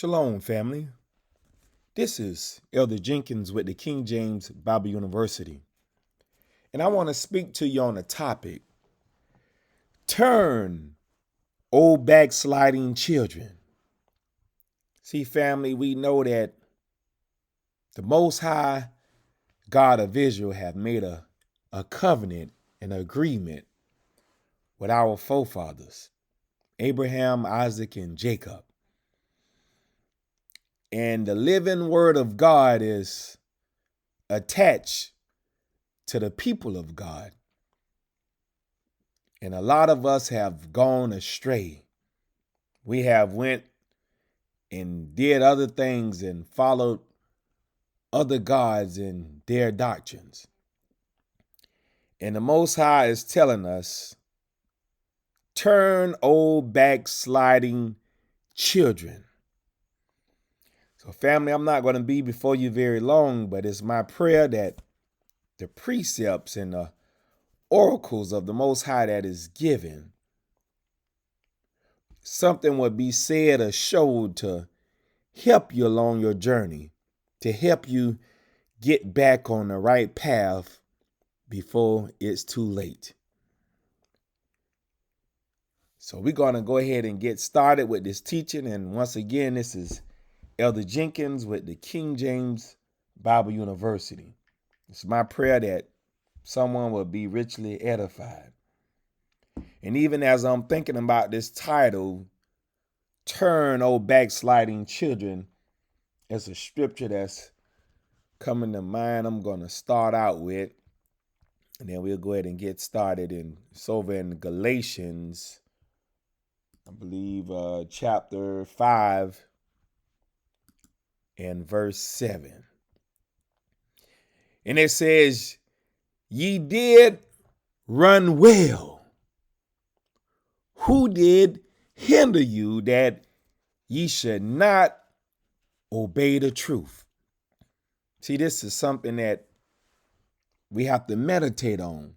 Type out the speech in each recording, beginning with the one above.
Shalom, family. This is Elder Jenkins with the King James Bible University. And I want to speak to you on a topic. Turn, O backsliding children. See, family, we know that the Most High God of Israel have made a covenant, an agreement with our forefathers, Abraham, Isaac, and Jacob. And the living word of God is attached to the people of God. And a lot of us have gone astray. We have went and did other things and followed other gods and their doctrines. And the Most High is telling us, turn, O backsliding children. So family, I'm not going to be before you very long, but it's my prayer that the precepts and the oracles of the Most High that is given, something would be said or showed to help you along your journey, to help you get back on the right path before it's too late. So we're going to go ahead and get started with this teaching. And once again, this is Elder Jenkins with the King James Bible University. It's my prayer that someone will be richly edified. And even as I'm thinking about this title, Turn, O Backsliding Children, it's a scripture that's coming to mind I'm going to start out with. And then we'll go ahead and get started. It's over in Galatians, I believe, chapter 5 and verse 7. And it says, ye did run well. Who did hinder you that ye should not obey the truth? See, this is something that we have to meditate on.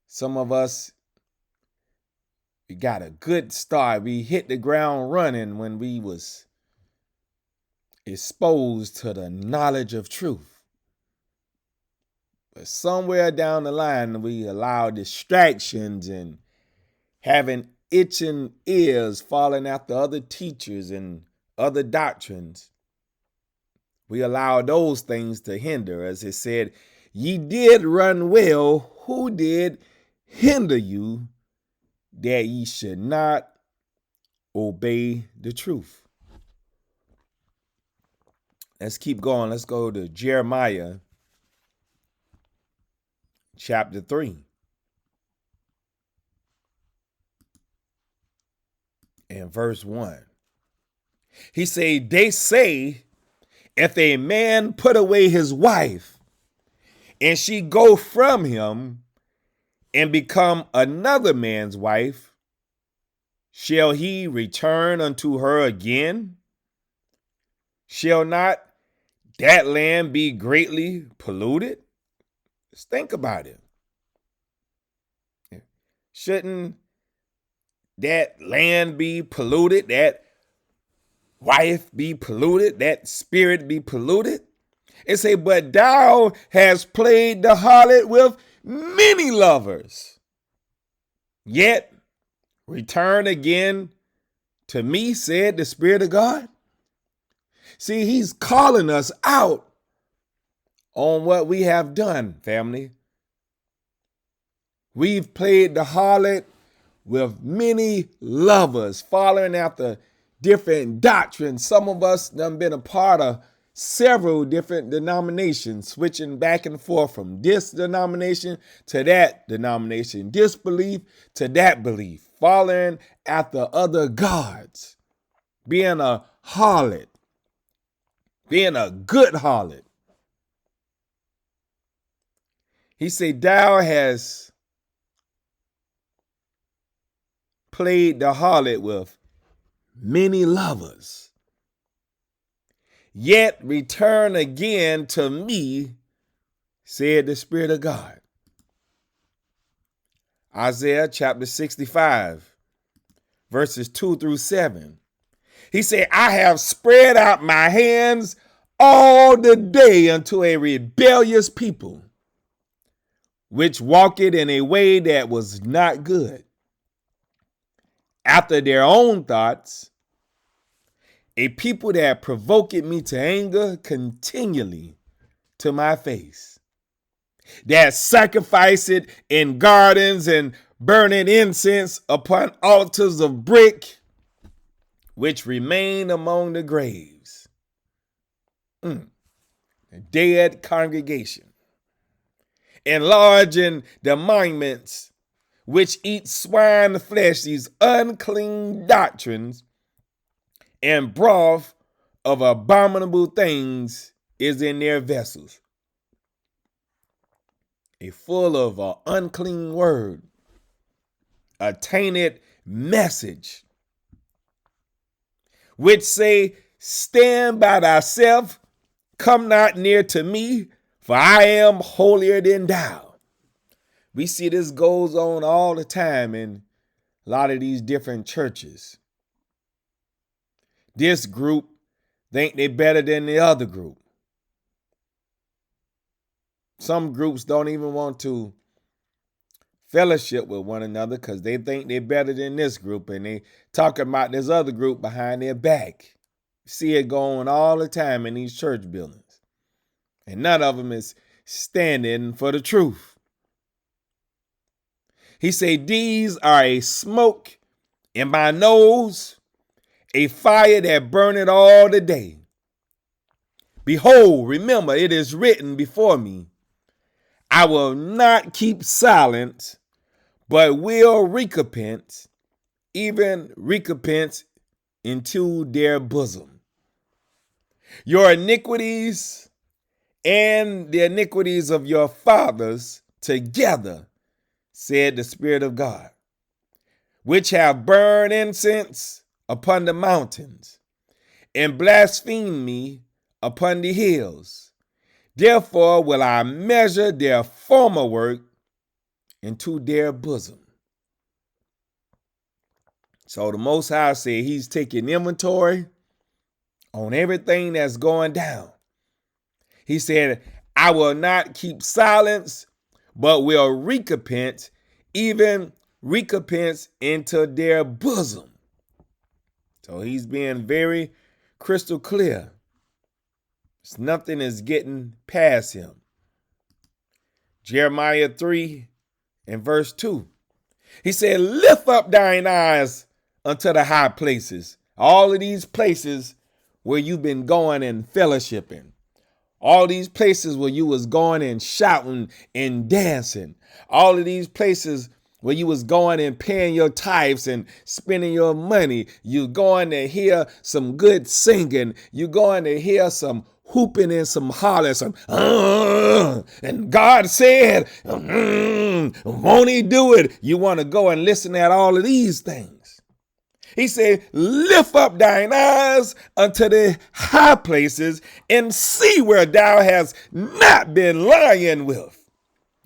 Some of us, we got a good start. We hit the ground running when we was exposed to the knowledge of truth. But somewhere down the line, we allow distractions and having itching ears, following after other teachers and other doctrines. We allow those things to hinder. As it said, ye did run well. Who did hinder you that ye should not obey the truth? Let's keep going. Let's go to Jeremiah chapter 3. And verse 1. He said, they say, if a man put away his wife, and she go from him and become another man's wife, shall he return unto her again? Shall not that land be greatly polluted? Let's think about it. Shouldn't that land be polluted? That wife be polluted? That spirit be polluted? It say, but thou hast played the harlot with many lovers, yet return again to me, said the Spirit of God. See, he's calling us out on what we have done, family. We've played the harlot with many lovers, following after different doctrines. Some of us done been a part of several different denominations, switching back and forth from this denomination to that denomination, this belief to that belief, following after other gods, being a harlot, being a good harlot. He said, thou hast played the harlot with many lovers, yet return again to me, said the Spirit of God. Isaiah chapter 65, verses 2 through 7. He said, I have spread out my hands all the day unto a rebellious people, which walked in a way that was not good, after their own thoughts, a people that provoked me to anger continually to my face, that sacrificed it in gardens and burning incense upon altars of brick, which remain among the graves. A dead congregation, enlarging the monuments, which eat swine flesh, these unclean doctrines, and broth of abominable things is in their vessels. A full of an unclean word, a tainted message, which say, stand by thyself, come not near to me, for I am holier than thou. We see this goes on all the time in a lot of these different churches. This group think they're better than the other group. Some groups don't even want to fellowship with one another because they think they're better than this group, and they talk about this other group behind their back. See it going all the time in these church buildings. And none of them is standing for the truth. He said, these are a smoke in my nose, a fire that burneth all the day. Behold, remember, it is written before me, I will not keep silent, but will recompense, even recompense into their bosom. Your iniquities and the iniquities of your fathers together, said the Spirit of God, which have burned incense upon the mountains and blasphemed me upon the hills. Therefore will I measure their former work into their bosom. So the Most High said he's taking inventory on everything that's going down. He said, I will not keep silence, but will recompense, even recompense into their bosom. So he's being very crystal clear. Nothing is getting past him. Jeremiah 3 and verse 2. He said, lift up thine eyes unto the high places. All of these places where you've been going and fellowshipping. All these places where you was going and shouting and dancing. All of these places where you was going and paying your tithes and spending your money. You going to hear some good singing. You going to hear some hooping and some hollering, some and God said, won't he do it? You want to go and listen at all of these things. He said, lift up thine eyes unto the high places and see where thou hast not been lying with.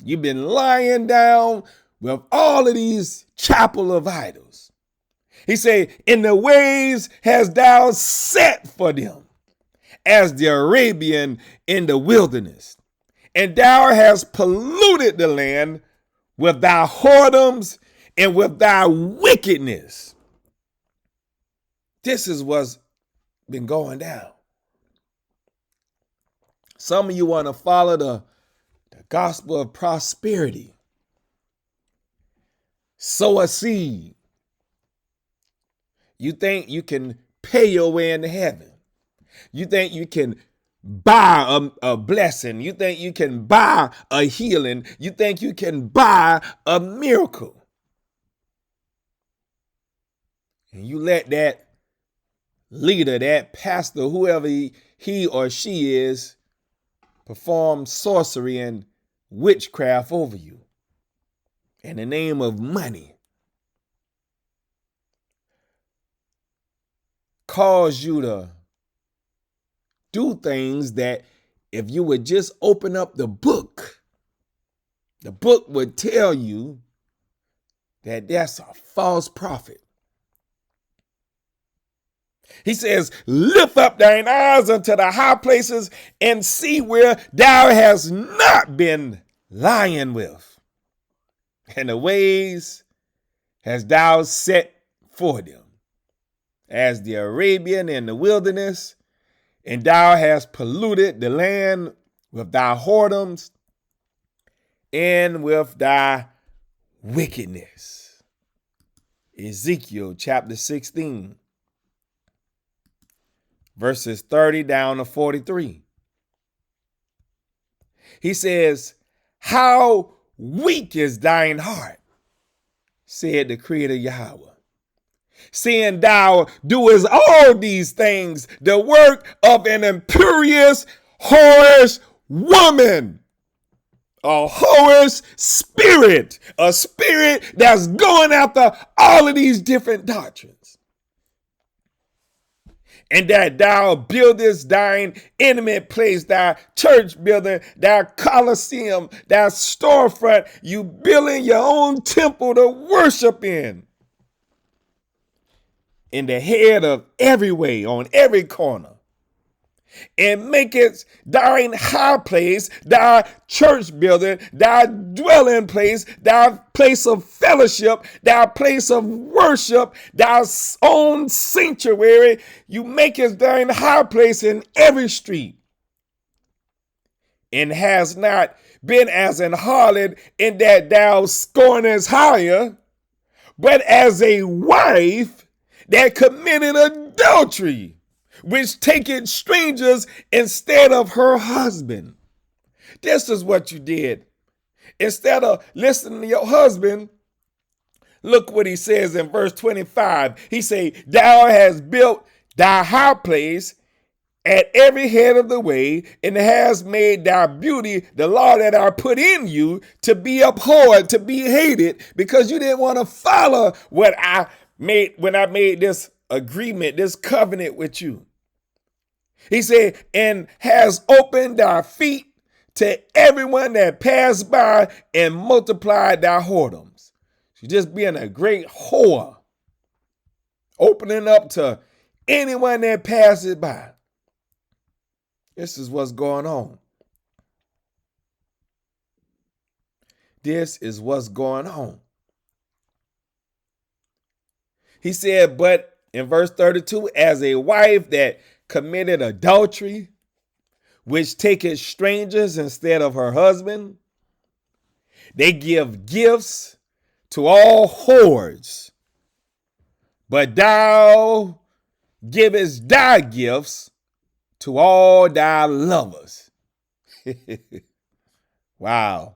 You've been lying down with all of these chapel of idols. He said, in the ways hast thou set for them, as the Arabian in the wilderness. And thou hast polluted the land with thy whoredoms and with thy wickedness. This is what's been going down. Some of you want to follow the gospel of prosperity. Sow a seed. You think you can pay your way into heaven. You think you can buy a blessing. You think you can buy a healing. You think you can buy a miracle. And you let that leader, that pastor, whoever he or she is, perform sorcery and witchcraft over you in the name of money. Cause you to do things that if you would just open up the book would tell you that that's a false prophet. He says, lift up thine eyes unto the high places and see where thou hast not been lying with. And the ways hast thou set for them, as the Arabian in the wilderness, and thou hast polluted the land with thy whoredoms and with thy wickedness. Ezekiel chapter 16, verses 30 down to 43. He says, how weak is thine heart, said the Creator Yahweh, seeing thou doest all these things, the work of an imperious, whorish woman. A whorish spirit, a spirit that's going after all of these different doctrines. And that thou buildest thine intimate place, thy church building, thy coliseum, thy storefront, you building your own temple to worship in the head of every way, on every corner. And make it thine high place, thy church building, thy dwelling place, thy place of fellowship, thy place of worship, thy own sanctuary. You make it thine high place in every street. And has not been as an harlot in that thou scornest hire, but as a wife that committed adultery, which taketh strangers instead of her husband. This is what you did. Instead of listening to your husband, look what he says in verse 25. He say, thou hast built thy high place at every head of the way, and has made thy beauty, the law that I put in you, to be abhorred, to be hated, because you didn't want to follow what I made when I made this agreement, this covenant with you. He said, and has opened thy feet to everyone that passed by, and multiplied thy whoredoms. She's just being a great whore, opening up to anyone that passes by. This is what's going on. This is what's going on. He said, but in verse 32, as a wife that committed adultery, which taketh strangers instead of her husband, they give gifts to all whores, but thou givest thy gifts to all thy lovers. Wow.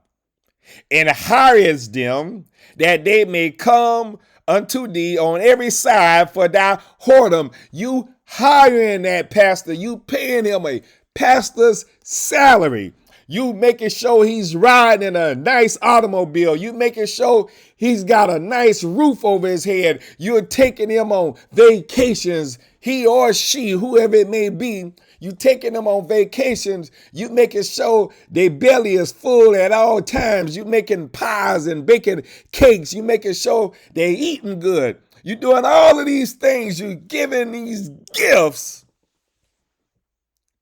And hirest them that they may come unto thee on every side for thy whoredom. You hiring that pastor, you paying him a pastor's salary. You making sure he's riding in a nice automobile. You making sure he's got a nice roof over his head. You're taking him on vacations, he or she, whoever it may be. You taking them on vacations. You making sure their belly is full at all times. You making pies and baking cakes. You making sure they're eating good. You doing all of these things. You giving these gifts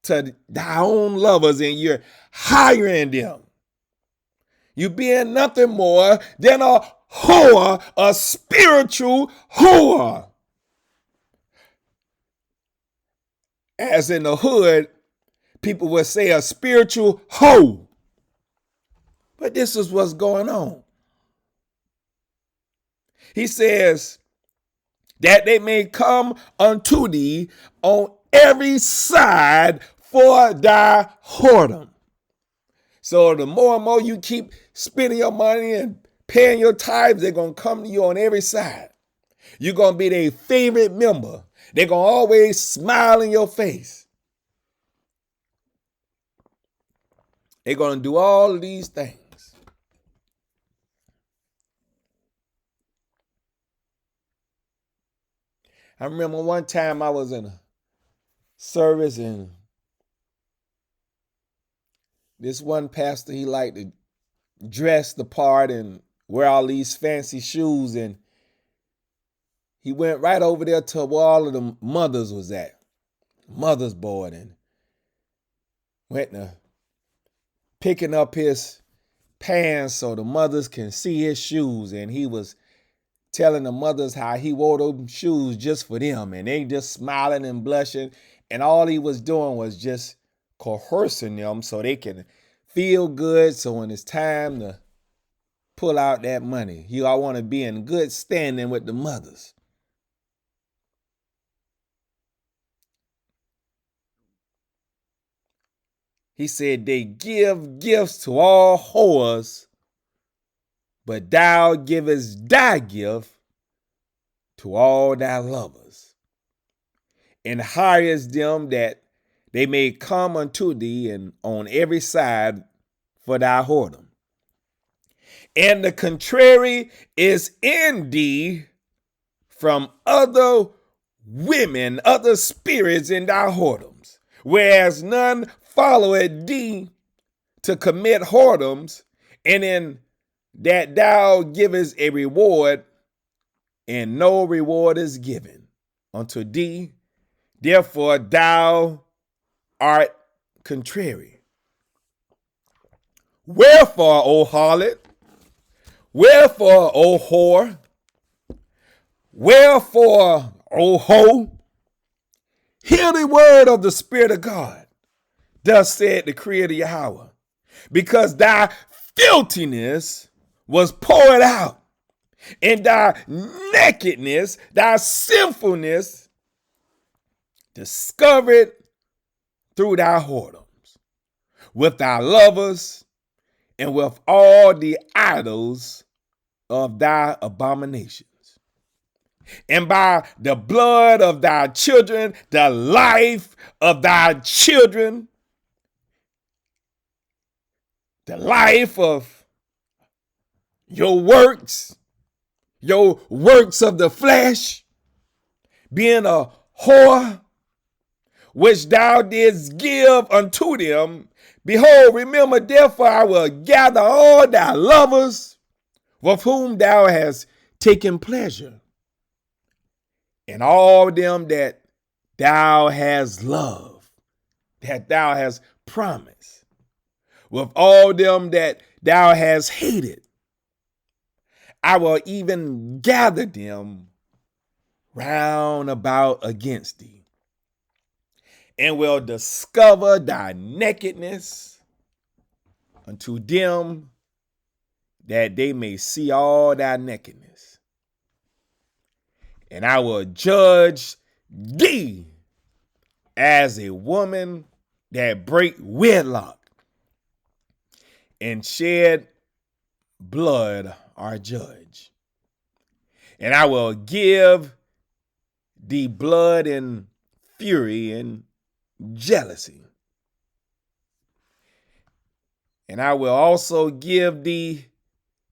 to thy own lovers, and you're hiring them. You being nothing more than a whore, a spiritual whore. As in the hood, people would say a spiritual hoe. But this is what's going on. He says that they may come unto thee on every side for thy whoredom. So the more and more you keep spending your money and paying your tithes, they're going to come to you on every side. You're going to be their favorite member. They're going to always smile in your face. They're going to do all of these things. I remember one time I was in a service, and this one pastor, he liked to dress the part and wear all these fancy shoes, and he went right over there to where all of the mothers was at. Mother's board, and went to picking up his pants so the mothers can see his shoes. And he was telling the mothers how he wore those shoes just for them. And they just smiling and blushing. And all he was doing was just coercing them so they can feel good. So when it's time to pull out that money, I want to be in good standing with the mothers. He said, they give gifts to all whores, but thou givest thy gift to all thy lovers, and hirest them that they may come unto thee and on every side for thy whoredom. And the contrary is in thee from other women, other spirits in thy whoredoms, whereas none followeth thee to commit whoredoms, and in that thou givest a reward, and no reward is given unto thee. Therefore thou art contrary. Wherefore, O harlot, wherefore, O whore, wherefore, O hoe, hear the word of the Spirit of God. Thus said the Creator Yahweh, because thy filthiness was poured out, and thy nakedness, thy sinfulness, discovered through thy whoredoms, with thy lovers, and with all the idols of thy abominations. And by the blood of thy children, the life of thy children, the life of your works of the flesh, being a whore, which thou didst give unto them. Behold, remember, therefore I will gather all thy lovers with whom thou hast taken pleasure, and all them that thou hast loved, that thou hast promised, with all them that thou hast hated. I will even gather them round about against thee, and will discover thy nakedness unto them, that they may see all thy nakedness. And I will judge thee as a woman that break wedlock and shed blood are judged. And I will give thee blood and fury and jealousy. And I will also give thee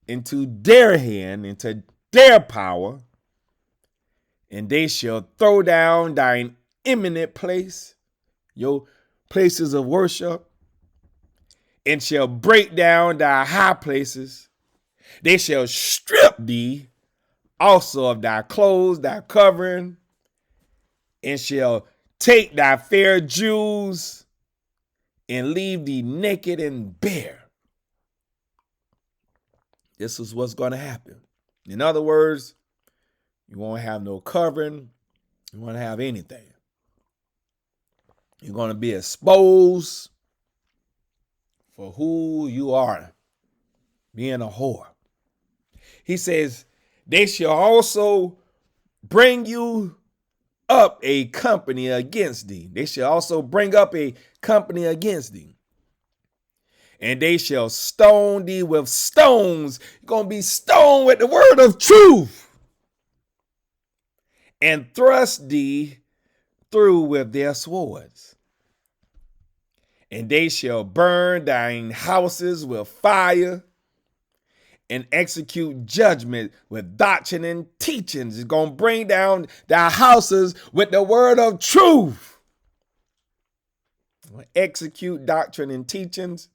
into their hand, into their power, and they shall throw down thine eminent place, your places of worship, and shall break down thy high places. They shall strip thee also of thy clothes, thy covering, and shall take thy fair jewels and leave thee naked and bare. This is what's going to happen. In other words, you won't have no covering. You won't have anything. You're going to be exposed for who you are, being a whore. He says, they shall also bring you up a company against thee. They shall also bring up a company against thee. And they shall stone thee with stones. You're going to be stoned with the word of truth. And thrust thee through with their swords. And they shall burn thine houses with fire, and execute judgment with doctrine and teachings. It's going to bring down thy houses with the word of truth. Execute doctrine and teachings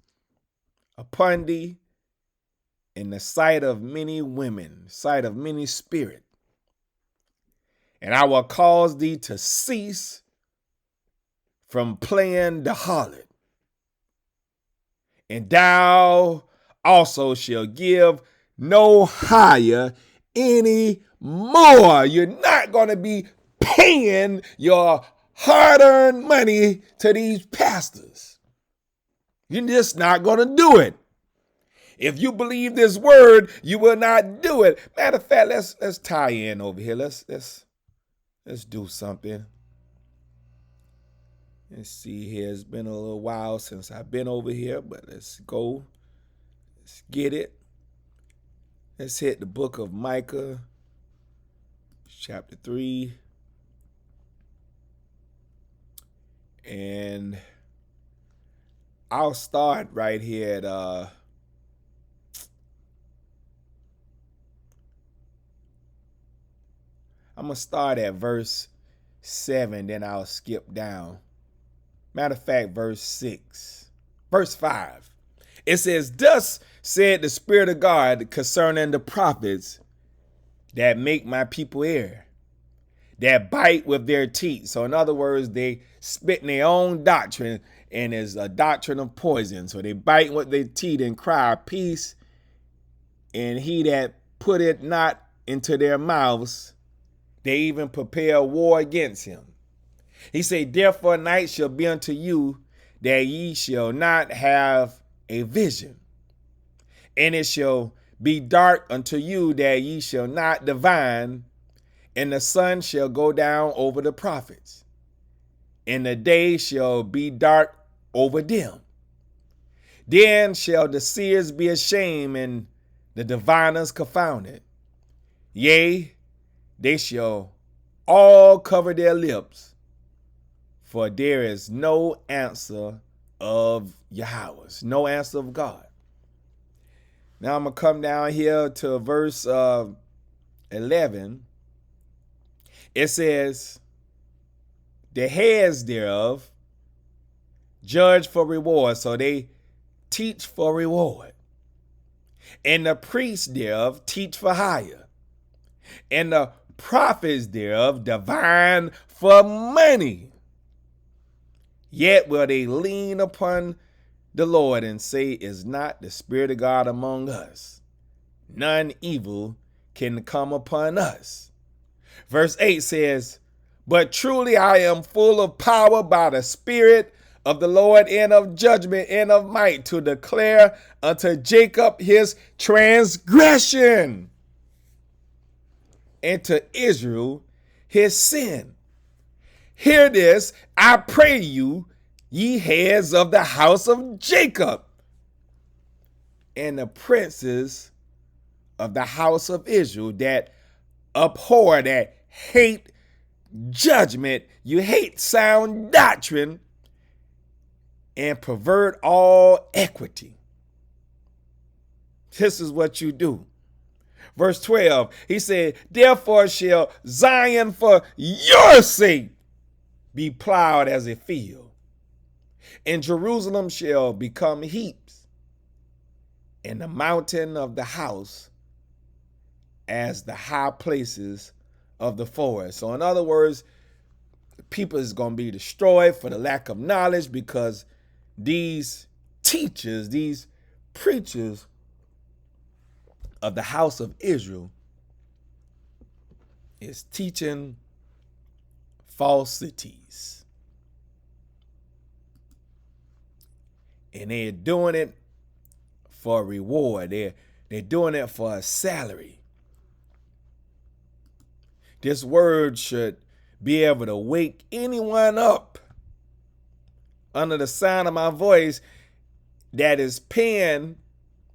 upon thee in the sight of many women, sight of many spirits. And I will cause thee to cease from playing the harlot. And thou also shall give no hire any more. You're not going to be paying your hard-earned money to these pastors. You're just not going to do it. If you believe this word, you will not do it. Matter of fact, let's tie in over here. Let's do something. Let's see here. It's been a little while since I've been over here, but let's go. Let's get it. Let's hit the book of Micah, chapter 3. And I'll start right here at I'm going to start at verse 7, then I'll skip down. Matter of fact, verse 6. Verse 5. It says, thus said the Spirit of God concerning the prophets that make my people err, that bite with their teeth. So in other words, they spit in their own doctrine, and it's a doctrine of poison. So they bite with their teeth and cry peace, and he that put it not into their mouths, they even prepare war against him. He said, therefore night shall be unto you, that ye shall not have a vision. And it shall be dark unto you, that ye shall not divine. And the sun shall go down over the prophets, and the day shall be dark over them. Then shall the seers be ashamed, and the diviners confounded. Yea, they shall all cover their lips, for there is no answer of Yahweh, no answer of God. Now I'm going to come down here to verse 11. It says, the heads thereof judge for reward, so they teach for reward. And the priests thereof teach for hire. And the prophets thereof divine for money. Yet will they lean upon the Lord and say, is not the Spirit of God among us? None evil can come upon us. Verse 8 says, but truly I am full of power by the Spirit of the Lord, and of judgment, and of might, to declare unto Jacob his transgression, and to Israel his sin. Hear this, I pray you, ye heads of the house of Jacob, and the princes of the house of Israel, that abhor, that hate judgment, you hate sound doctrine, and pervert all equity. This is what you do. Verse 12, he said, therefore shall Zion for your sake be plowed as a field, and Jerusalem shall become heaps, and the mountain of the house as the high places of the forest. So in other words, people is going to be destroyed for the lack of knowledge, because these teachers, these preachers of the house of Israel is teaching falsities. And they're doing it for a reward. They're doing it for a salary. This word should be able to wake anyone up under the sound of my voice that is paying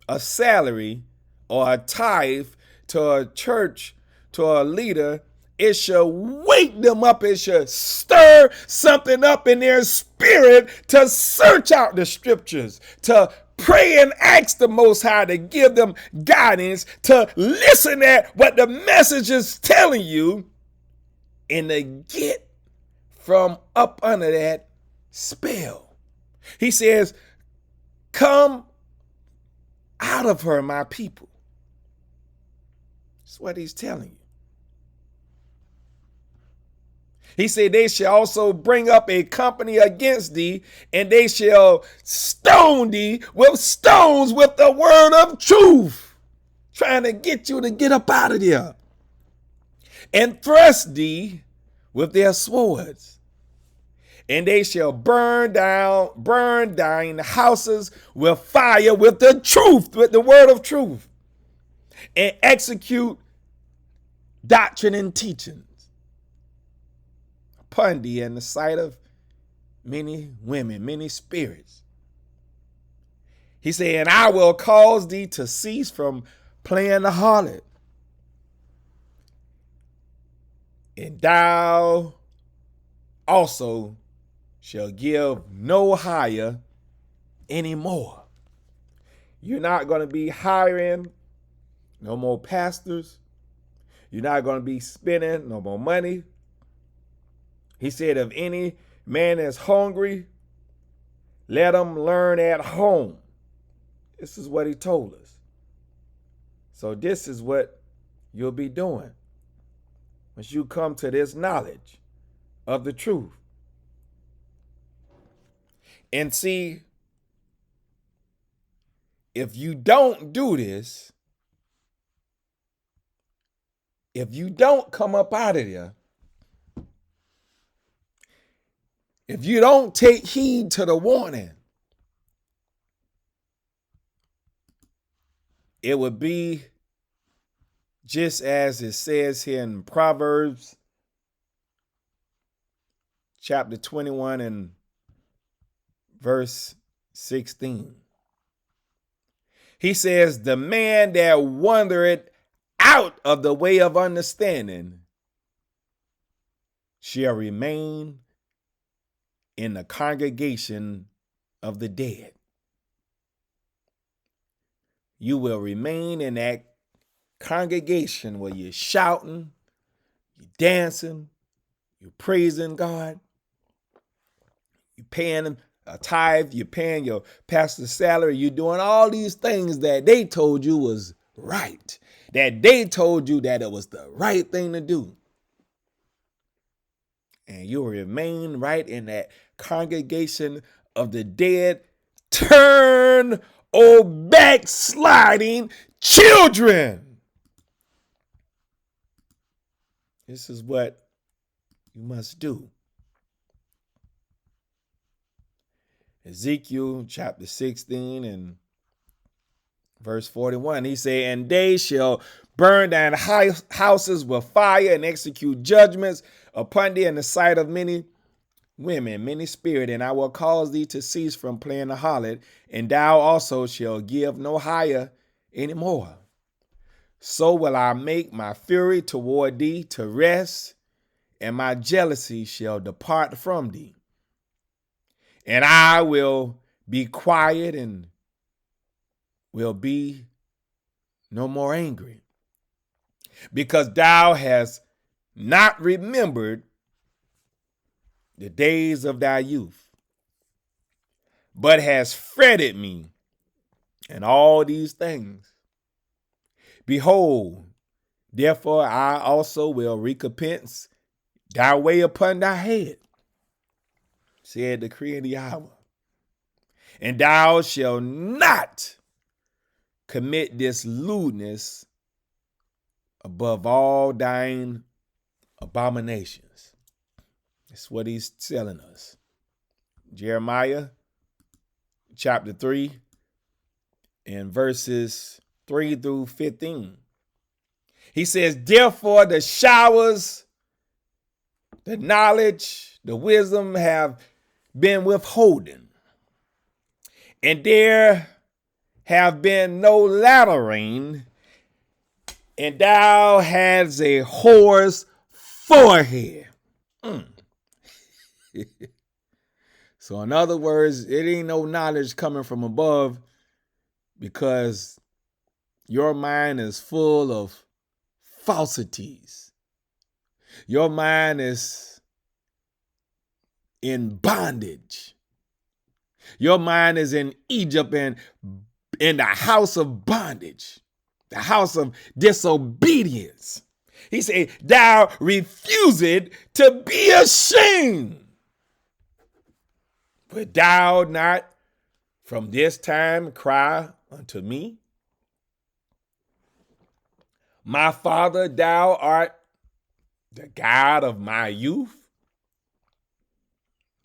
a salary or a tithe to a church, to a leader. It should wake them up. It should stir something up in their spirit to search out the scriptures, to pray and ask the Most High to give them guidance, to listen at what the message is telling you, and to get from up under that spell. He says, come out of her, my people. That's what he's telling you. He said, they shall also bring up a company against thee, and they shall stone thee with stones with the word of truth, trying to get you to get up out of there, and thrust thee with their swords. And they shall burn down houses with fire, with the truth, with the word of truth, and execute doctrine and teachings upon thee in the sight of many women, many spirits. He said, and I will cause thee to cease from playing the harlot, and thou also shall give no hire anymore. You're not going to be hiring no more pastors. You're not going to be spending no more money. He said, if any man is hungry, let him learn at home. This is what he told us. So this is what you'll be doing once you come to this knowledge of the truth. And see, if you don't do this, if you don't come up out of there, if you don't take heed to the warning, it would be just as it says here in Proverbs chapter 21 and verse 16. He says, the man that wandereth out of the way of understanding shall remain in the congregation of the dead. You will remain in that congregation where you're shouting, you're dancing, you're praising God, you're paying a tithe, you're paying your pastor's salary, you're doing all these things that they told you was right, that they told you that it was the right thing to do. And you'll remain right in that congregation of the dead. Turn, O backsliding children. This is what you must do. Ezekiel chapter 16 and verse 41, he said, and they shall burn down houses with fire and execute judgments upon thee in the sight of many women, many spirit, and I will cause thee to cease from playing the harlot, and thou also shalt give no hire anymore. So will I make my fury toward thee to rest, and my jealousy shall depart from thee. And I will be quiet and will be no more angry, because thou hast not remembered the days of thy youth, but hast fretted me and all these things. Behold, therefore I also will recompense thy way upon thy head, said the decree of the hour. And thou shalt not commit this lewdness above all thine abominations. That's what he's telling us. Jeremiah chapter 3 and verses 3 through 15. He says, therefore the showers, the knowledge, the wisdom have been withholden, and there have been no latter rain, and thou hast a whore's forehead. So in other words, it ain't no knowledge coming from above, because your mind is full of falsities. Your mind is in bondage. Your mind is in Egypt and in the house of bondage, the house of disobedience. He said, thou refusest to be ashamed. But thou not from this time cry unto me, my father, thou art the God of my youth.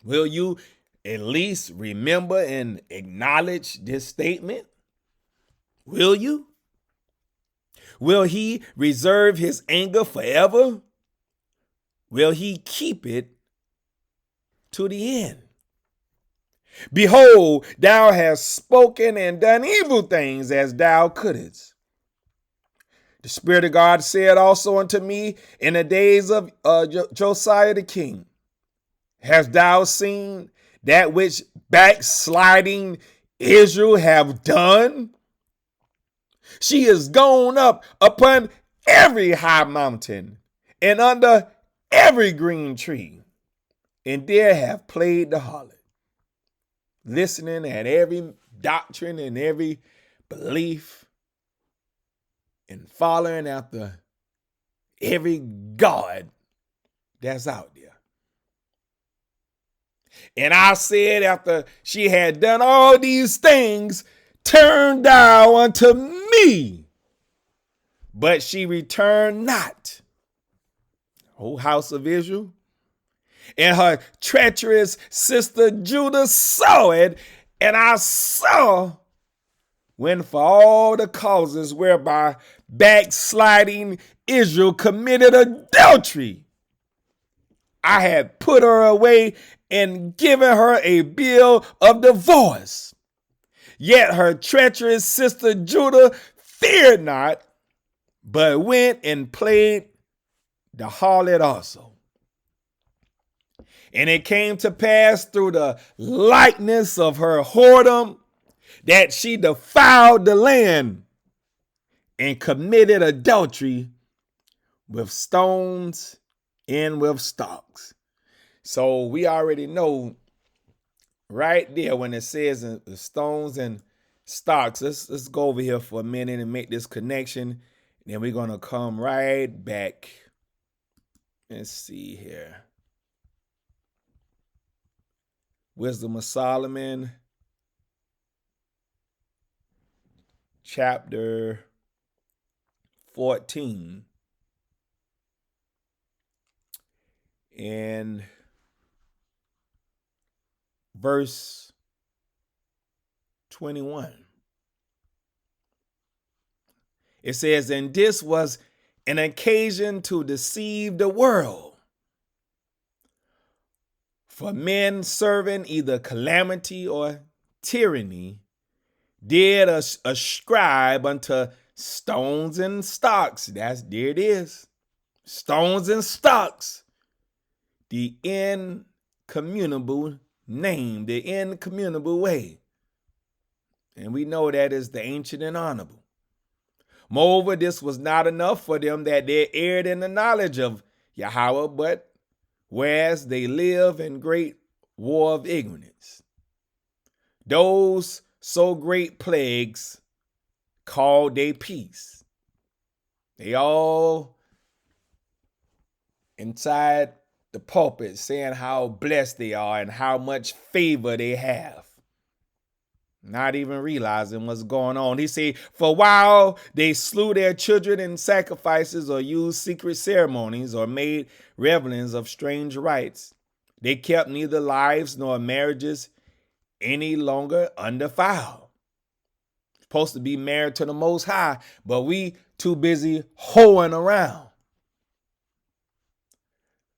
Will you at least remember and acknowledge this statement? Will you? Will he reserve his anger forever? Will he keep it to the end? Behold, thou hast spoken and done evil things as thou couldest. The Spirit of God said also unto me in the days of Josiah the king, hast thou seen that which backsliding Israel have done? She is gone up upon every high mountain and under every green tree, and there have played the harlot, listening at every doctrine and every belief, and following after every god that's out there. And I said, after she had done all these things, turn thou unto me. But she returned not, O house of Israel. And her treacherous sister Judah saw it, and I saw when for all the causes whereby backsliding Israel committed adultery, I had put her away and given her a bill of divorce. Yet her treacherous sister Judah feared not, but went and played the harlot also. And it came to pass through the likeness of her whoredom that she defiled the land and committed adultery with stones and with stocks. So we already know right there when it says stones and stocks. Let's go over here for a minute and make this connection. Then we're going to come right back. Let's see here. Wisdom of Solomon, chapter 14. And verse 21. It says, and this was an occasion to deceive the world. For men serving either calamity or tyranny did ascribe unto stones and stocks. There it is. Stones and stocks. The incommunicable name, the incommunicable way. And we know that is the ancient and honorable. Moreover, this was not enough for them that they erred in the knowledge of Yahweh, but whereas they live in great war of ignorance. Those so great plagues called they peace. They all inside the pulpit saying how blessed they are and how much favor they have, not even realizing what's going on. He said, for while they slew their children in sacrifices or used secret ceremonies or made revelings of strange rites, they kept neither lives nor marriages any longer undefiled. Supposed to be married to the Most High, but we too busy hoeing around.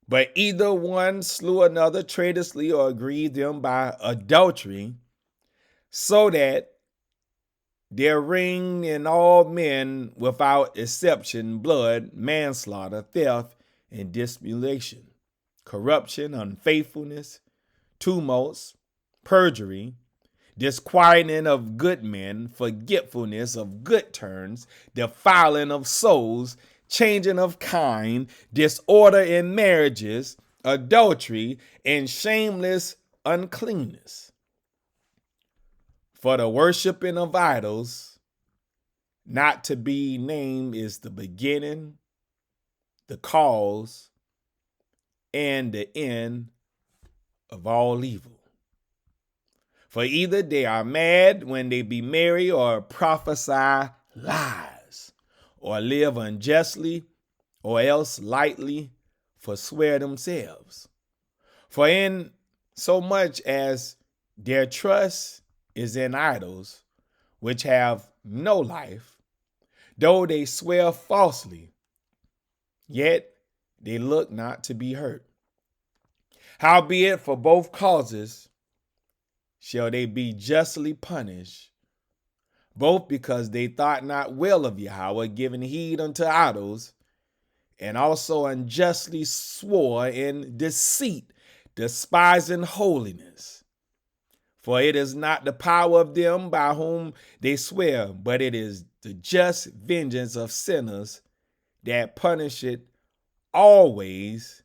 But either one slew another traitorously or grieved them by adultery, so that there reigned in all men without exception blood, manslaughter, theft, and dissimulation, corruption, unfaithfulness, tumults, perjury, disquieting of good men, forgetfulness of good turns, defiling of souls, changing of kind, disorder in marriages, adultery, and shameless uncleanness. For the worshiping of idols, not to be named, is the beginning the cause and the end of all evil. For either they are mad when they be merry, or prophesy lies, or live unjustly, or else lightly forswear themselves. For in so much as their trust is in idols, which have no life, though they swear falsely, yet they look not to be hurt. Howbeit for both causes shall they be justly punished, both because they thought not well of Yahweh, giving heed unto idols, and also unjustly swore in deceit, despising holiness. For it is not the power of them by whom they swear, but it is the just vengeance of sinners that punisheth always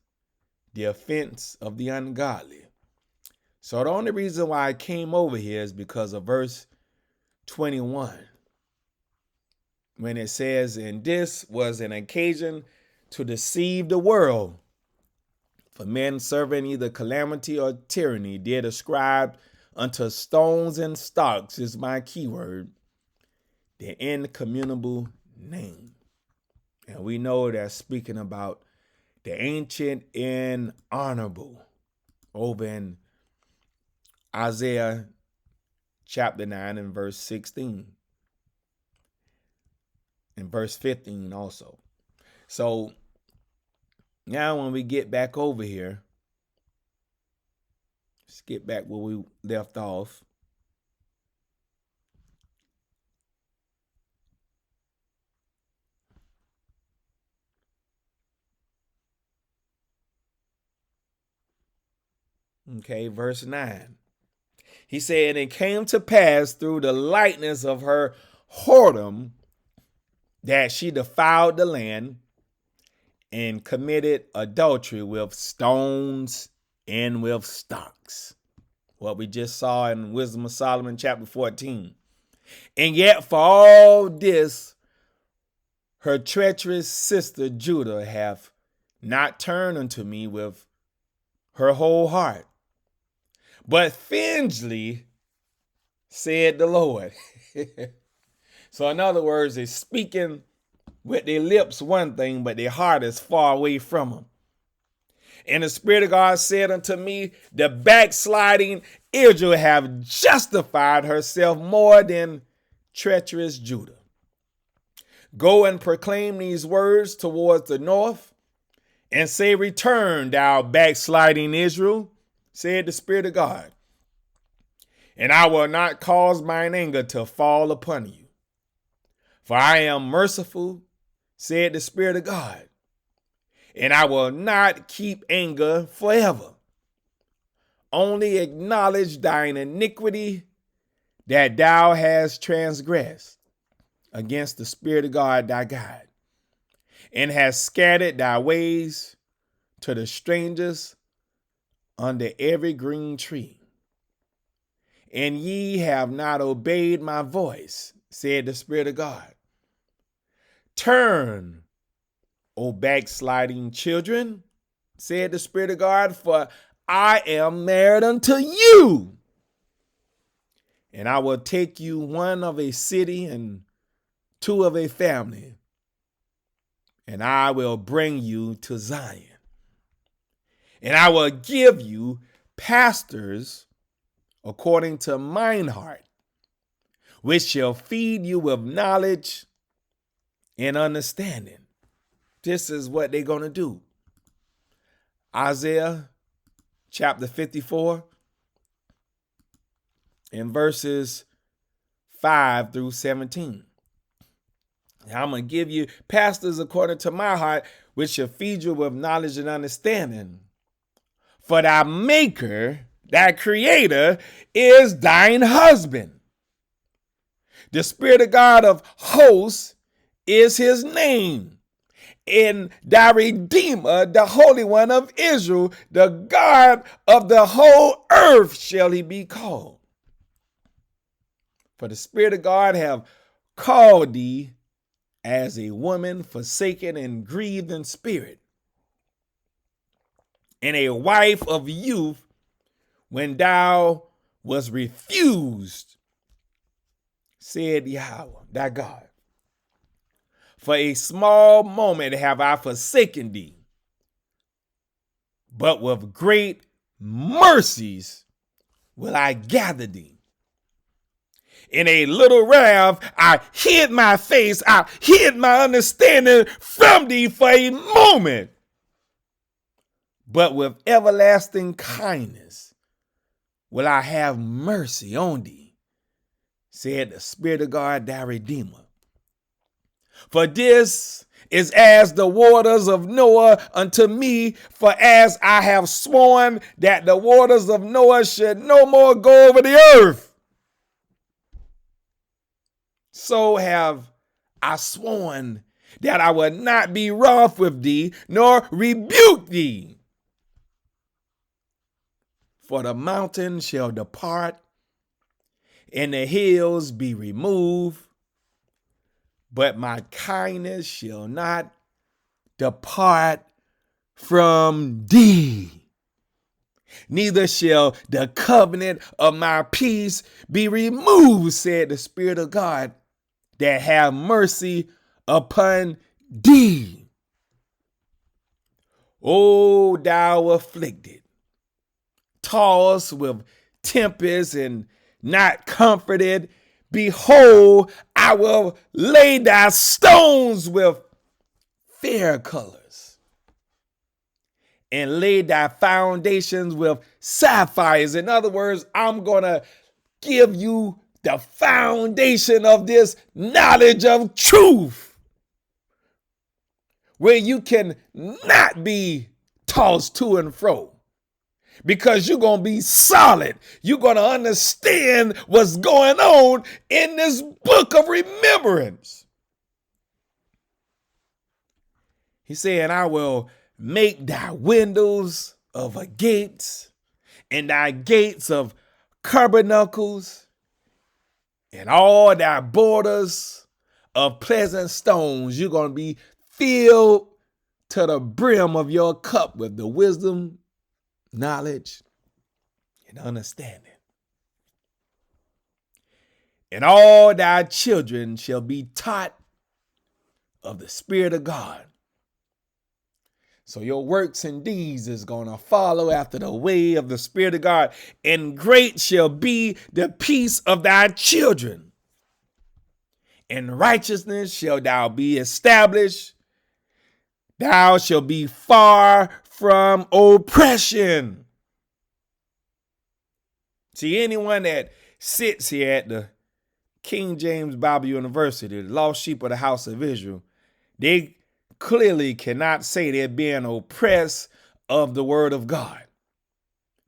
the offense of the ungodly. So the only reason why I came over here is because of verse 21, when it says, and this was an occasion to deceive the world, for men serving either calamity or tyranny did ascribe unto stones and stocks, is my keyword, the incommunicable name. And we know that's speaking about the ancient and honorable over in Isaiah chapter 9 and verse 16. And verse 15 also. So now when we get back over here, let's get back where we left off. Okay, verse 9. He said, and it came to pass through the lightness of her whoredom that she defiled the land and committed adultery with stones and with stocks. What we just saw in Wisdom of Solomon chapter 14. And yet for all this, her treacherous sister Judah hath not turned unto me with her whole heart, but fingely, said the Lord. So in other words, they're speaking with their lips one thing, but their heart is far away from them. And the Spirit of God said unto me, the backsliding Israel have justified herself more than treacherous Judah. Go and proclaim these words towards the north, and say, return, thou backsliding Israel, said the Spirit of God, and I will not cause mine anger to fall upon you. For I am merciful, said the Spirit of God, and I will not keep anger forever. Only acknowledge thine iniquity that thou hast transgressed against the Spirit of God thy God, and hast scattered thy ways to the strangers under every green tree. And ye have not obeyed my voice, said the Spirit of God. Turn, O backsliding children, said the Spirit of God, for I am married unto you. And I will take you one of a city and two of a family, and I will bring you to Zion. And I will give you pastors according to mine heart, which shall feed you with knowledge and understanding. This is what they're going to do. Isaiah chapter 54 and verses 5 through 17. I'm going to give you pastors according to my heart, which shall feed you with knowledge and understanding. For thy maker, thy creator, is thine husband. The Spirit of God of hosts is his name. And thy Redeemer, the Holy One of Israel, the God of the whole earth shall he be called. For the Spirit of God have called thee as a woman forsaken and grieved in spirit, and a wife of youth when thou was refused, said Yahweh, thy God. For a small moment have I forsaken thee, but with great mercies will I gather thee. In a little wrath, I hid my face, I hid my understanding from thee for a moment. But with everlasting kindness will I have mercy on thee, said the Spirit of God, thy Redeemer. For this is as the waters of Noah unto me, for as I have sworn that the waters of Noah should no more go over the earth, so have I sworn that I would not be wroth with thee, nor rebuke thee. For the mountains shall depart, and the hills be removed, but my kindness shall not depart from thee. Neither shall the covenant of my peace be removed, said the Spirit of God, that have mercy upon thee. O thou afflicted, tossed with tempest and not comforted, behold, I will lay thy stones with fair colors, and lay thy foundations with sapphires. In other words, I'm going to give you the foundation of this knowledge of truth, where you can not be tossed to and fro, because you're going to be solid. You're going to understand what's going on in this book of remembrance. He said, and I will make thy windows of gates, and thy gates of carbuncles, and all thy borders of pleasant stones. You're going to be filled to the brim of your cup with the wisdom, knowledge, and understanding. And all thy children shall be taught of the Spirit of God. So your works and deeds is going to follow after the way of the Spirit of God. And great shall be the peace of thy children. In righteousness shall thou be established. Thou shalt be far from oppression. See, anyone that sits here at the King James Bible University, the lost sheep of the house of Israel, they clearly cannot say they're being oppressed of the word of God,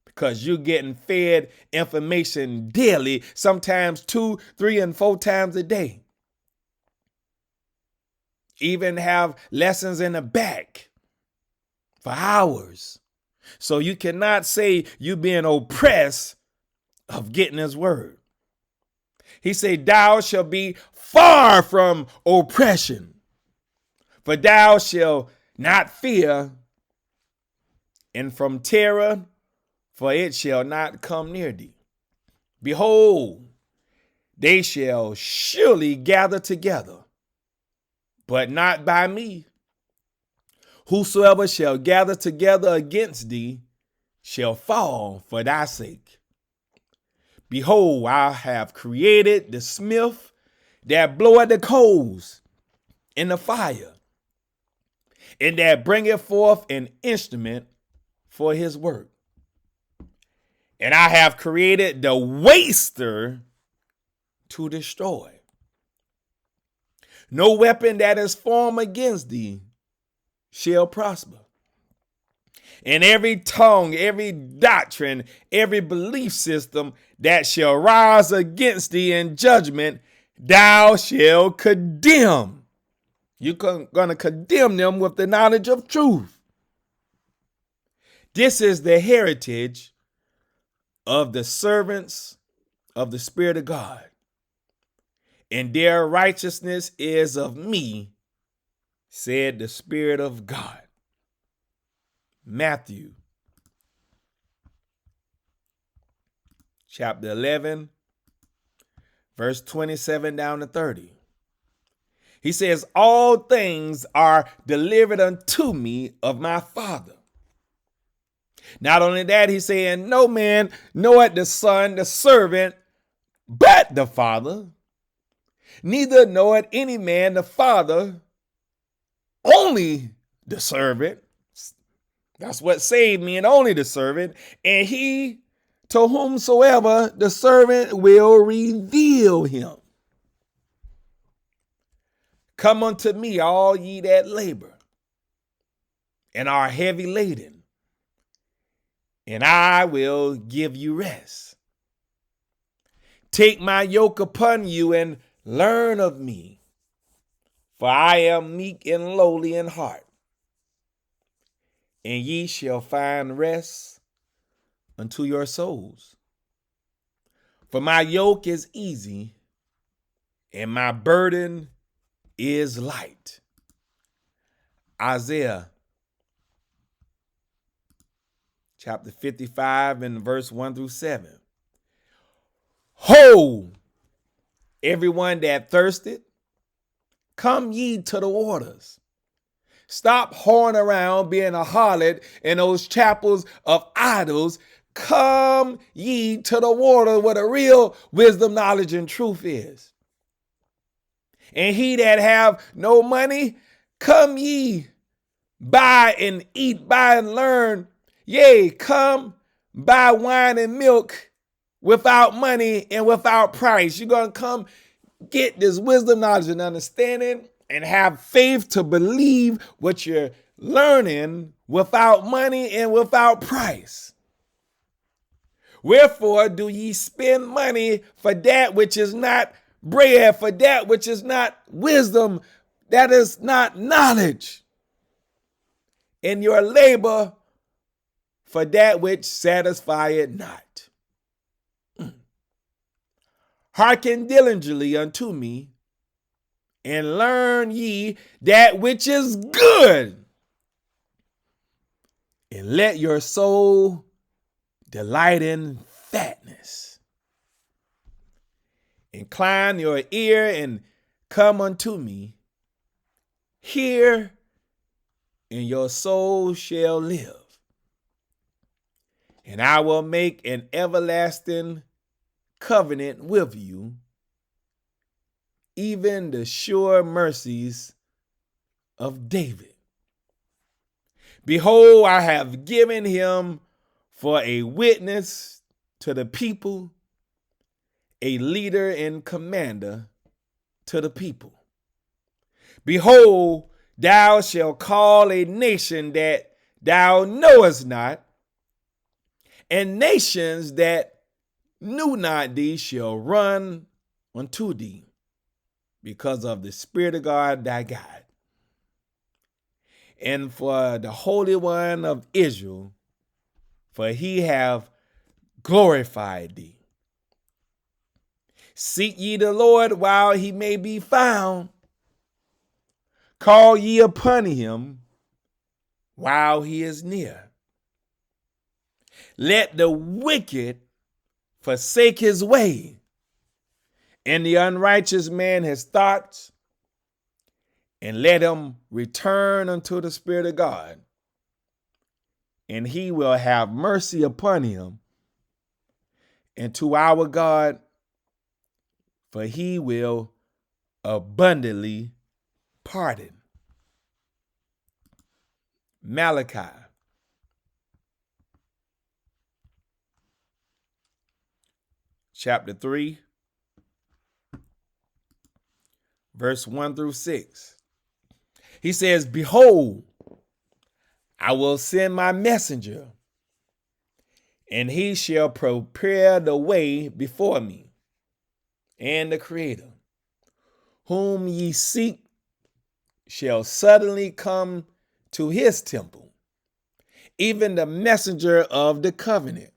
because you're getting fed information daily, sometimes 2, 3, and 4 times a day. Even have lessons in the back for hours. So you cannot say you're being oppressed of getting his word. He said, thou shalt be far from oppression. For thou shalt not fear, and from terror, for it shall not come near thee. Behold, they shall surely gather together, but not by me. Whosoever shall gather together against thee shall fall for thy sake. Behold, I have created the smith that bloweth the coals in the fire, and that bringeth forth an instrument for his work. And I have created the waster to destroy. No weapon that is formed against thee shall prosper. And every tongue, every doctrine, every belief system that shall rise against thee in judgment, thou shalt condemn. You're going to condemn them with the knowledge of truth. This is the heritage of the servants of the Spirit of God, and their righteousness is of me, said the Spirit of God. Matthew chapter 11, verse 27 down to 30. He says, all things are delivered unto me of my Father. Not only that, he's saying, no man knoweth the Son, the servant, but the Father. Neither knoweth any man the Father, only the servant. That's what saved me, and only the servant. And he to whomsoever the servant will reveal him. Come unto me, all ye that labor and are heavy laden, and I will give you rest. Take my yoke upon you and learn of me, for I am meek and lowly in heart, and ye shall find rest unto your souls. For my yoke is easy, and my burden is light. Isaiah chapter 55 and verse 1 through 7. Ho, everyone that thirsteth, come ye to the waters. Stop whoring around being a harlot in those chapels of idols. Come ye to the water where the real wisdom, knowledge, and truth is. And he that have no money, come ye, buy and eat, buy and learn. Yea, come buy wine and milk without money and without price. You're going to come get this wisdom, knowledge, and understanding, and have faith to believe what you're learning without money and without price. Wherefore do ye spend money for that which is not bread, for that which is not wisdom, that is not knowledge, and your labor for that which satisfieth not? Hearken diligently unto me, and learn ye that which is good, and let your soul delight in fatness. Incline your ear and come unto me. Hear, and your soul shall live. And I will make an everlasting covenant with you, even the sure mercies of David. Behold, I have given him for a witness to the people, a leader and commander to the people. Behold, thou shalt call a nation that thou knowest not, and nations that knew not thee shall run unto thee, because of the Spirit of God thy God. And for the Holy One of Israel, for he have glorified thee. Seek ye the Lord while he may be found. Call ye upon him while he is near. Let the wicked forsake his way, and the unrighteous man his thoughts, and let him return unto the Spirit of God, and he will have mercy upon him, and to our God, for he will abundantly pardon. Malachi chapter 3, verse 1 through 6. He says, behold, I will send my messenger, and he shall prepare the way before me. And the Creator, whom ye seek, shall suddenly come to his temple, even the messenger of the covenant,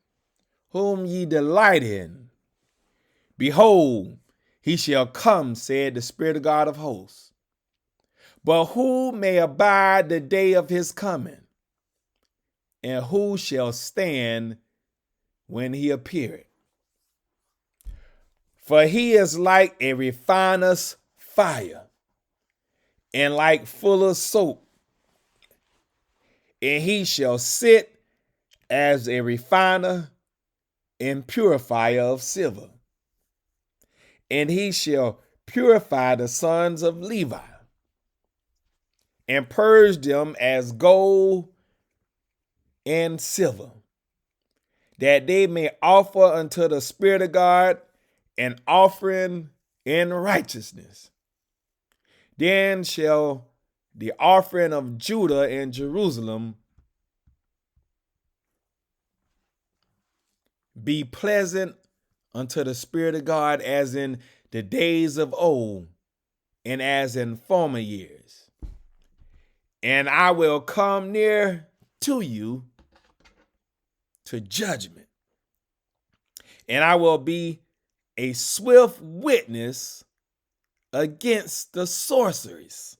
whom ye delight in. Behold, he shall come, said the Spirit of God of hosts. But who may abide the day of his coming? And who shall stand when he appeareth? For he is like a refiner's fire, and like fuller's soap. And he shall sit as a refiner and purifier of silver. And he shall purify the sons of Levi, and purge them as gold and silver, that they may offer unto the Spirit of God an offering in righteousness. Then shall the offering of Judah and Jerusalem be pleasant unto the Spirit of God, as in the days of old and as in former years. And I will come near to you to judgment, and I will be a swift witness against the sorceries.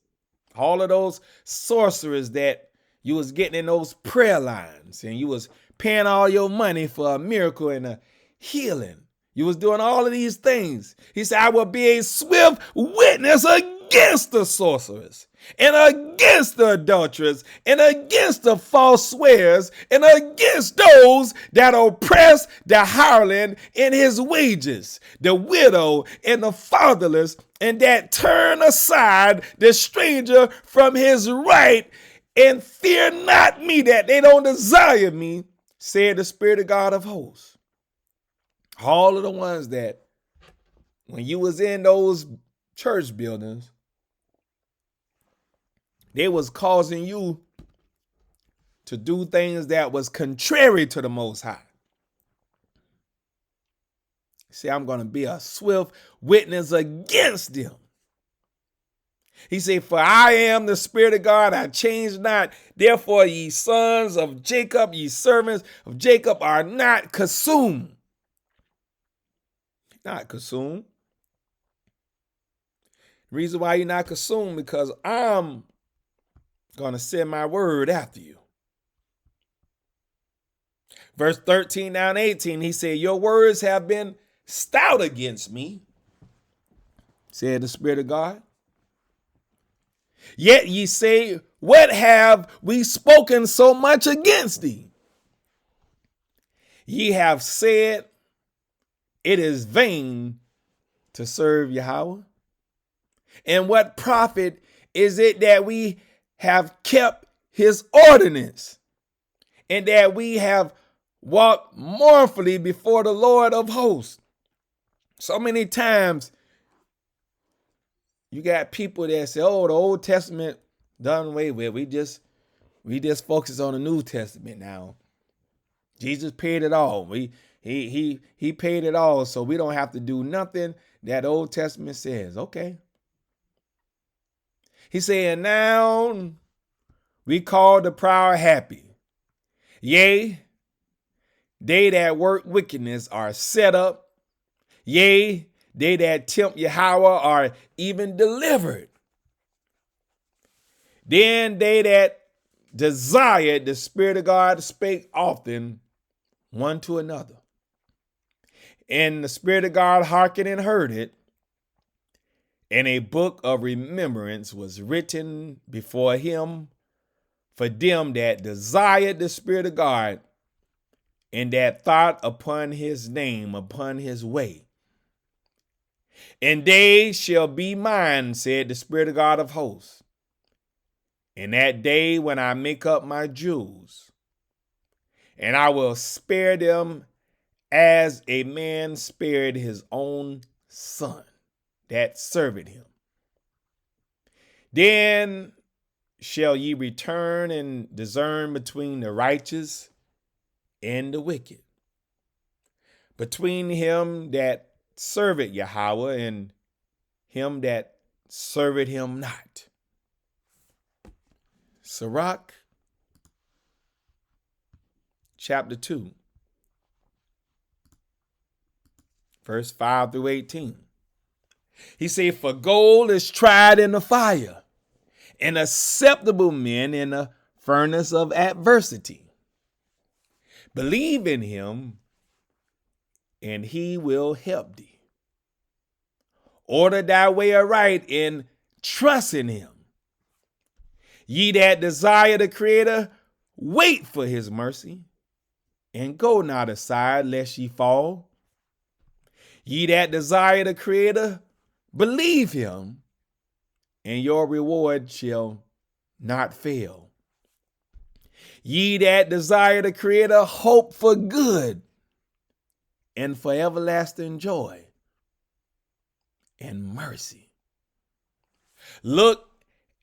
All of those sorceries that you was getting in those prayer lines, and you was paying all your money for a miracle and a healing. You was doing all of these things. He said, I will be a swift witness against the sorcerers, and against the adulterers, and against the false swearers, and against those that oppress the hireling in his wages, the widow and the fatherless, and that turn aside the stranger from his right, and fear not me, that they don't desire me, said the Spirit of God of hosts. All of the ones that, when you was in those church buildings, they was causing you to do things that was contrary to the Most High. See, I'm going to be a swift witness against them. He said, for I am the Spirit of God, I change not. Therefore, ye sons of Jacob, ye servants of Jacob, are not consumed. Not consumed. The reason why you're not consumed, because I'm going to send my word after you. Verse 13 down 18, he said, your words have been stout against me, said the Spirit of God. Yet ye say, what have we spoken so much against thee? Ye have said, it is vain to serve Yahweh. And what profit is it that we have kept his ordinance, and that we have walked mournfully before the Lord of hosts? So many times you got people that say, oh, the Old Testament done away with. We just focus on the New Testament now. Jesus paid it all. He paid it all, so we don't have to do nothing that Old Testament says. Okay. He's saying, now we call the proud happy. Yea, they that work wickedness are set up. Yea, they that tempt Yahweh are even delivered. Then they that desired the Spirit of God spake often one to another. And the Spirit of God hearkened and heard it. And a book of remembrance was written before him for them that desired the Spirit of God, and that thought upon his name, upon his way. And they shall be mine, said the Spirit of God of hosts, in that day when I make up my Jews, and I will spare them as a man spared his own son that served him. Then shall ye return and discern between the righteous and the wicked, between him that serveth Yahweh and him that serveth him not. Sirach, chapter 2, verse 5 through 18. He said, for gold is tried in the fire, and acceptable men in the furnace of adversity. Believe in him, and he will help thee. Order thy way aright and trust in him. Ye that desire the Creator, wait for his mercy, and go not aside lest ye fall. Ye that desire the Creator, believe him, and your reward shall not fail. Ye that desire the Creator, hope for good and for everlasting joy and mercy. Look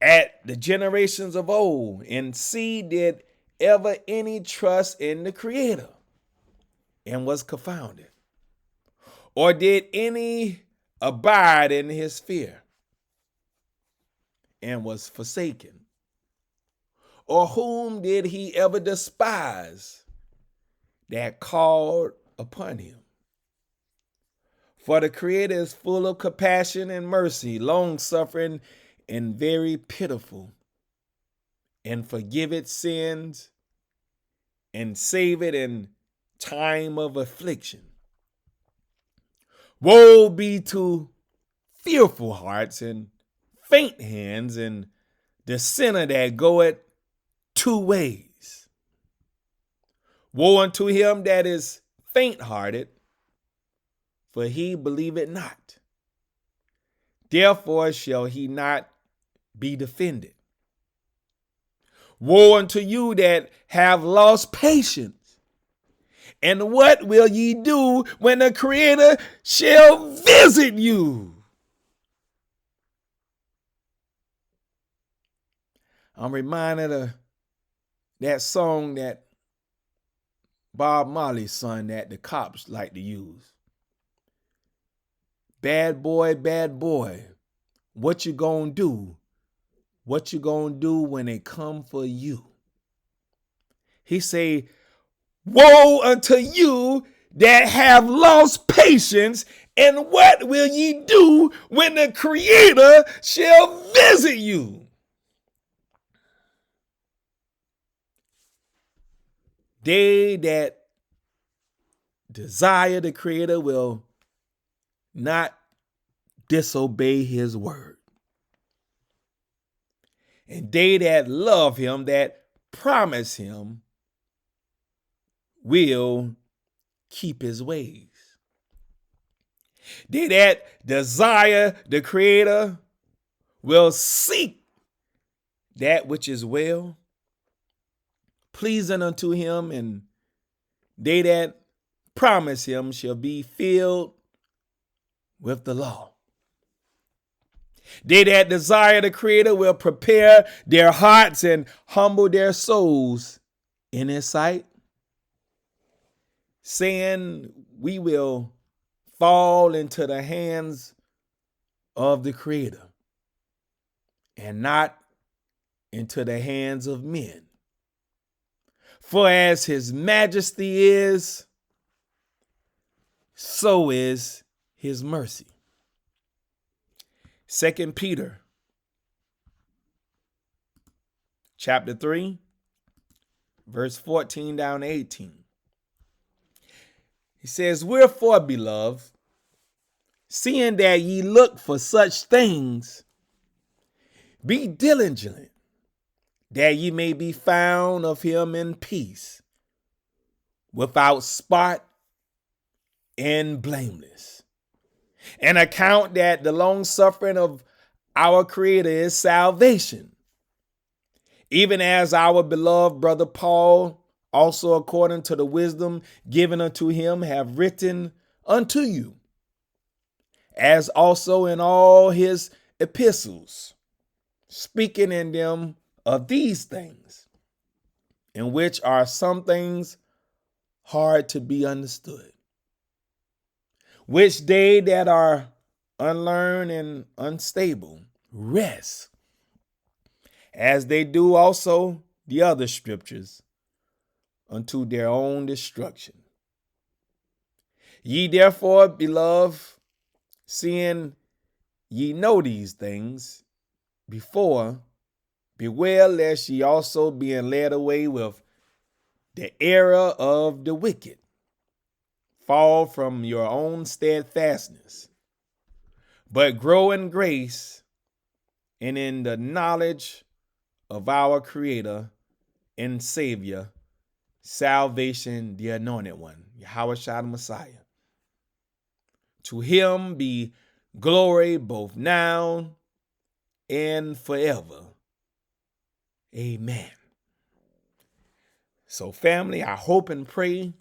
at the generations of old and see, did ever any trust in the Creator and was confounded? Or did any abide in his fear and was forsaken? Or whom did he ever despise that called upon him? For the Creator is full of compassion and mercy, long-suffering and very pitiful, and forgiveth sins and saveth in time of affliction. Woe be to fearful hearts and faint hands, and the sinner that goeth two ways. Woe unto him that is faint-hearted, for he believeth not. Therefore shall he not be defended. Woe unto you that have lost patience. And what will ye do when the Creator shall visit you? I'm reminded of that song that Bob Marley sung that the cops like to use. Bad boy, what you gonna do? What you gonna do when they come for you? He say, woe unto you that have lost patience, and what will ye do when the Creator shall visit you? They that desire the Creator will not disobey his word. And they that love him, that promise him, will keep his ways. They that desire the Creator will seek that which is well, pleasing unto him, and they that promise him shall be filled with the law. They that desire the Creator will prepare their hearts and humble their souls in his sight, saying, we will fall into the hands of the Creator and not into the hands of men. For as his majesty is, so is his mercy. 2 Peter chapter 3, verse 14 down to 18. He says, wherefore, beloved, seeing that ye look for such things, be diligent, that ye may be found of him in peace, without spot and blameless. And account that the long suffering of our Creator is salvation, even as our beloved brother Paul, also according to the wisdom given unto him, have written unto you, as also in all his epistles, speaking in them of these things, in which are some things hard to be understood, which they that are unlearned and unstable rest, as they do also the other scriptures, unto their own destruction. Ye therefore, beloved, seeing ye know these things before, beware lest ye also being led away with the error of the wicked, fall from your own steadfastness, but grow in grace and in the knowledge of our Creator and Savior, salvation, the Anointed One, Yahweh Shai the Messiah. To him be glory both now and forever. Amen. So, family, I hope and pray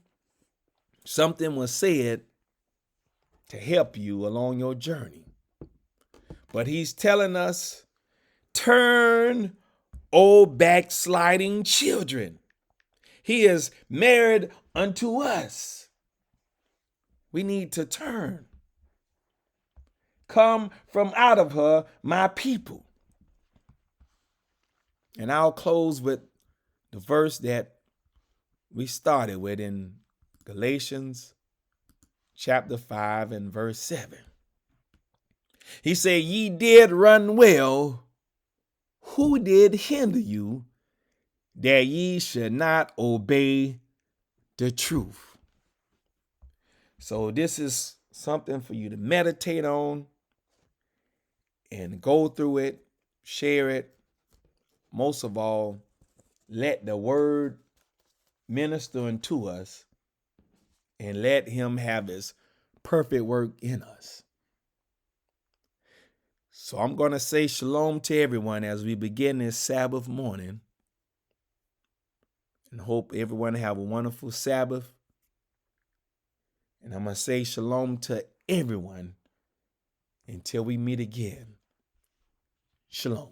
something was said to help you along your journey. But he's telling us, turn, O backsliding children. He is married unto us. We need to turn. Come from out of her, my people. And I'll close with the verse that we started with in Galatians chapter 5 and verse 7. He said, ye did run well. Who did hinder you that ye should not obey the truth? So this is something for you to meditate on and go through it, share it. Most of all, let the word minister unto us and let him have his perfect work in us. So I'm going to say shalom to everyone as we begin this Sabbath morning, and hope everyone have a wonderful Sabbath. And I'm going to say shalom to everyone until we meet again. Shalom.